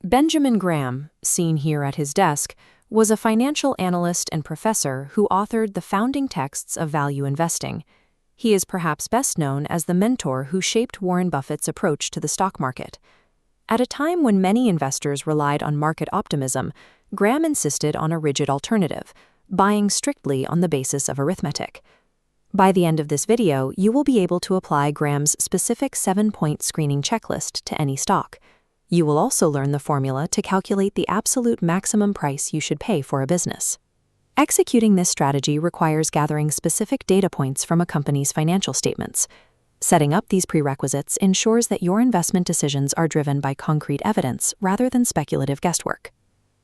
Benjamin Graham, seen here at his desk, was a financial analyst and professor who authored the founding texts of value investing. He is perhaps best known as the mentor who shaped Warren Buffett's approach to the stock market. At a time when many investors relied on market optimism, Graham insisted on a rigid alternative, buying strictly on the basis of arithmetic. By the end of this video, you will be able to apply Graham's specific 7-point screening checklist to any stock. You will also learn the formula to calculate the absolute maximum price you should pay for a business. Executing this strategy requires gathering specific data points from a company's financial statements. Setting up these prerequisites ensures that your investment decisions are driven by concrete evidence rather than speculative guesswork.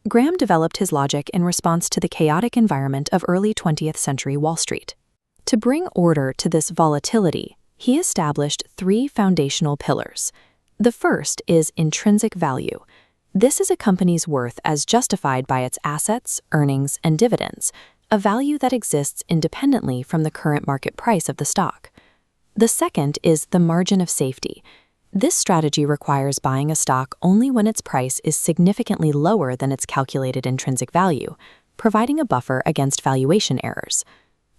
Graham developed his logic in response to the chaotic environment of early 20th century Wall Street. To bring order to this volatility, he established 3 foundational pillars. The first is intrinsic value. This is a company's worth as justified by its assets, earnings, and dividends, a value that exists independently from the current market price of the stock. The second is the margin of safety. This strategy requires buying a stock only when its price is significantly lower than its calculated intrinsic value, providing a buffer against valuation errors.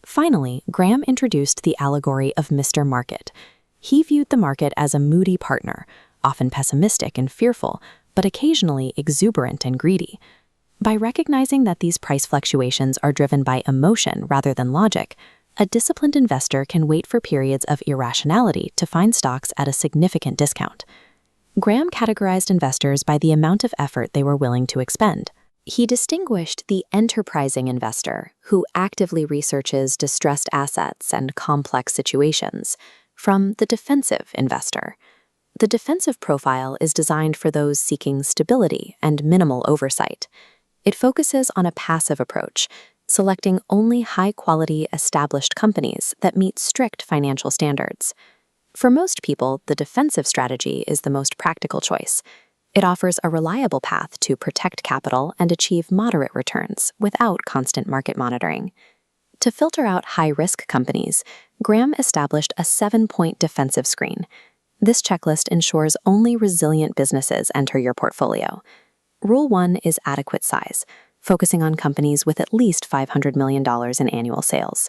Finally, Graham introduced the allegory of Mr. Market. He viewed the market as a moody partner, often pessimistic and fearful, but occasionally exuberant and greedy. By recognizing that these price fluctuations are driven by emotion rather than logic, a disciplined investor can wait for periods of irrationality to find stocks at a significant discount. Graham categorized investors by the amount of effort they were willing to expend. He distinguished the enterprising investor, who actively researches distressed assets and complex situations, from the defensive investor. The defensive profile is designed for those seeking stability and minimal oversight. It focuses on a passive approach, selecting only high-quality, established companies that meet strict financial standards. For most people, the defensive strategy is the most practical choice. It offers a reliable path to protect capital and achieve moderate returns without constant market monitoring. To filter out high-risk companies, Graham established a 7-point defensive screen. This checklist ensures only resilient businesses enter your portfolio. Rule 1 is adequate size, focusing on companies with at least $500 million in annual sales.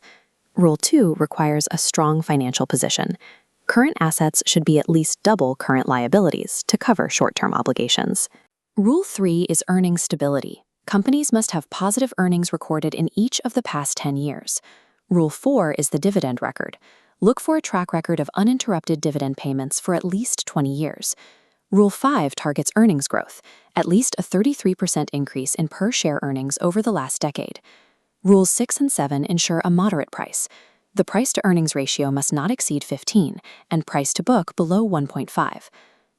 Rule 2 requires a strong financial position. Current assets should be at least double current liabilities to cover short-term obligations. Rule 3 is earnings stability. Companies must have positive earnings recorded in each of the past 10 years. Rule 4 is the dividend record. Look for a track record of uninterrupted dividend payments for at least 20 years. Rule 5 targets earnings growth, at least a 33% increase in per-share earnings over the last decade. Rules 6 and 7 ensure a moderate price. The price-to-earnings ratio must not exceed 15, and price-to-book below 1.5.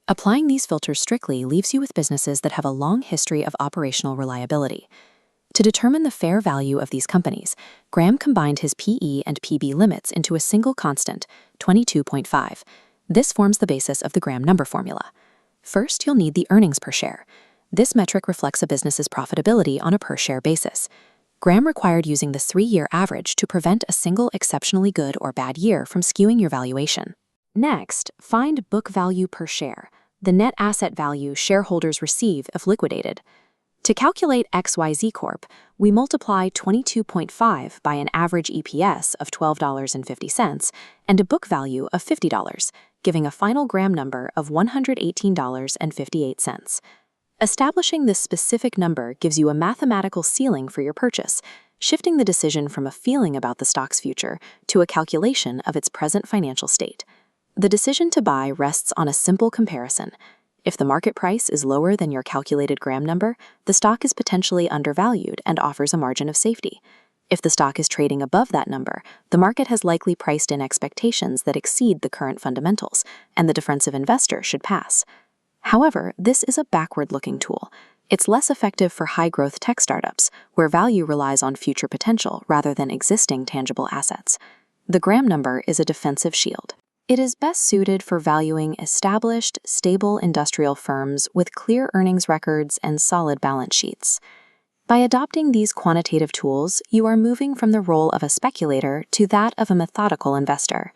Applying these filters strictly leaves you with businesses that have a long history of operational reliability. To determine the fair value of these companies, Graham combined his PE and PB limits into a single constant, 22.5. This forms the basis of the Graham number formula. First, you'll need the earnings per share. This metric reflects a business's profitability on a per-share basis. Graham required using the 3-year average to prevent a single exceptionally good or bad year from skewing your valuation. Next, find book value per share, the net asset value shareholders receive if liquidated. To calculate XYZ Corp., we multiply 22.5 by an average EPS of $12.50 and a book value of $50, giving a final Graham number of $118.58. Establishing this specific number gives you a mathematical ceiling for your purchase, shifting the decision from a feeling about the stock's future to a calculation of its present financial state. The decision to buy rests on a simple comparison. If the market price is lower than your calculated Graham number, the stock is potentially undervalued and offers a margin of safety. If the stock is trading above that number, the market has likely priced in expectations that exceed the current fundamentals, and the defensive investor should pass. However, this is a backward-looking tool. It's less effective for high-growth tech startups, where value relies on future potential rather than existing tangible assets. The Graham number is a defensive shield. It is best suited for valuing established, stable industrial firms with clear earnings records and solid balance sheets. By adopting these quantitative tools, you are moving from the role of a speculator to that of a methodical investor.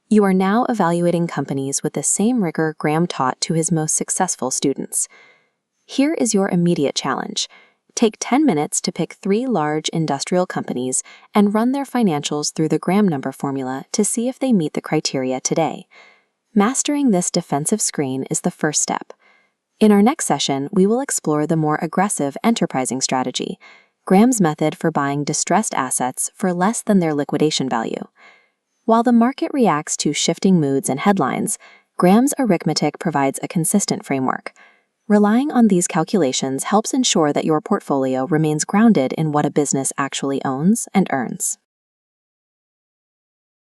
You are now evaluating companies with the same rigor Graham taught to his most successful students. Here is your immediate challenge. Take 10 minutes to pick 3 large industrial companies and run their financials through the Graham number formula to see if they meet the criteria today. Mastering this defensive screen is the first step. In our next session, we will explore the more aggressive enterprising strategy, Graham's method for buying distressed assets for less than their liquidation value. While the market reacts to shifting moods and headlines, Graham's arithmetic provides a consistent framework. Relying on these calculations helps ensure that your portfolio remains grounded in what a business actually owns and earns.